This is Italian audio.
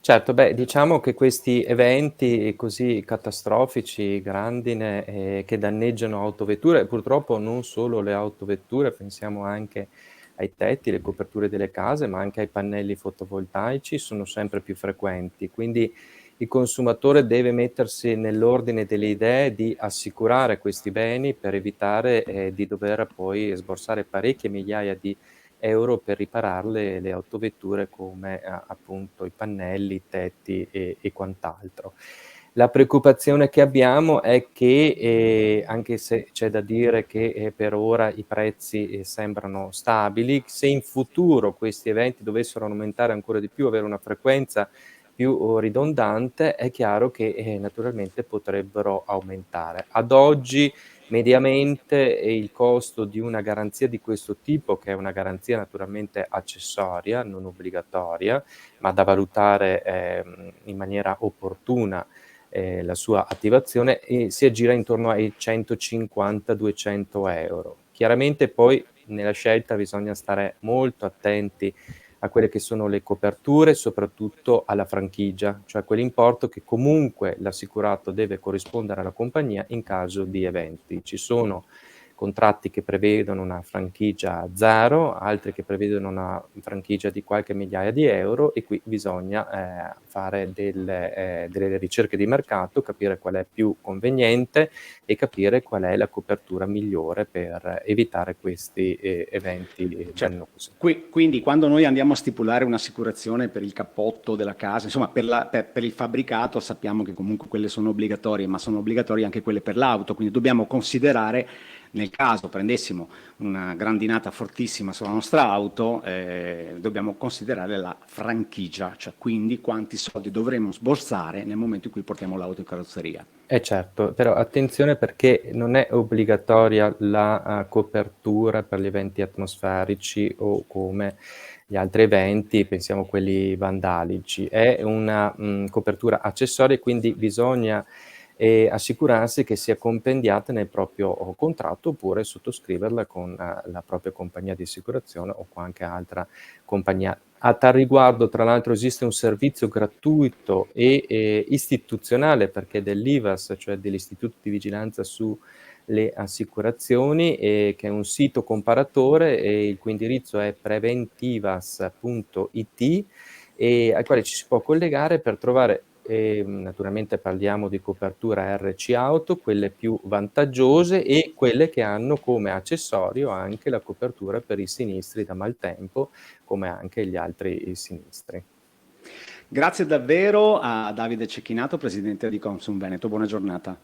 Certo, beh, diciamo che questi eventi così catastrofici, grandine, che danneggiano autovetture, purtroppo non solo le autovetture, pensiamo anche ai tetti, le coperture delle case, ma anche ai pannelli fotovoltaici, sono sempre più frequenti. Quindi il consumatore deve mettersi nell'ordine delle idee di assicurare questi beni per evitare, di dover poi sborsare parecchie migliaia di euro per ripararle le autovetture come appunto i pannelli, i tetti e quant'altro. La preoccupazione che abbiamo è che, anche se c'è da dire che, per ora i prezzi, sembrano stabili, se in futuro questi eventi dovessero aumentare ancora di più, avere una frequenza più ridondante, è chiaro che, naturalmente potrebbero aumentare. Ad oggi mediamente, il costo di una garanzia di questo tipo, che è una garanzia naturalmente accessoria, non obbligatoria, ma da valutare, in maniera opportuna, la sua attivazione, si aggira intorno ai 150, 200 €. Chiaramente poi nella scelta bisogna stare molto attenti a quelle che sono le coperture, soprattutto alla franchigia, cioè quell'importo che comunque l'assicurato deve corrispondere alla compagnia in caso di eventi. Ci sono contratti che prevedono una franchigia 0, altri che prevedono una franchigia di qualche migliaia di euro e qui bisogna, fare delle ricerche di mercato, capire qual è più conveniente e capire qual è la copertura migliore per evitare questi, eventi Certo. dannosi. Quindi quando noi andiamo a stipulare un'assicurazione per il cappotto della casa, insomma per il fabbricato, sappiamo che comunque quelle sono obbligatorie, ma sono obbligatorie anche quelle per l'auto, quindi dobbiamo considerare, nel caso prendessimo una grandinata fortissima sulla nostra auto, dobbiamo considerare la franchigia, cioè quindi quanti soldi dovremo sborsare nel momento in cui portiamo l'auto in carrozzeria. Eh certo, però attenzione perché non è obbligatoria la, copertura per gli eventi atmosferici o come gli altri eventi, pensiamo a quelli vandalici. È una, copertura accessoria e quindi bisogna, assicurarsi che sia compendiata nel proprio contratto oppure sottoscriverla con la propria compagnia di assicurazione o qualche altra compagnia. A tal riguardo, tra l'altro, esiste un servizio gratuito e, istituzionale, perché dell'IVAS, cioè dell'Istituto di Vigilanza sulle Assicurazioni, che è un sito comparatore, il cui indirizzo è preventivas.it, al quale ci si può collegare per trovare, naturalmente parliamo di copertura RC auto, quelle più vantaggiose e quelle che hanno come accessorio anche la copertura per i sinistri da maltempo, come anche gli altri sinistri. Grazie davvero a Davide Cecchinato, presidente di Consum Veneto. Buona giornata.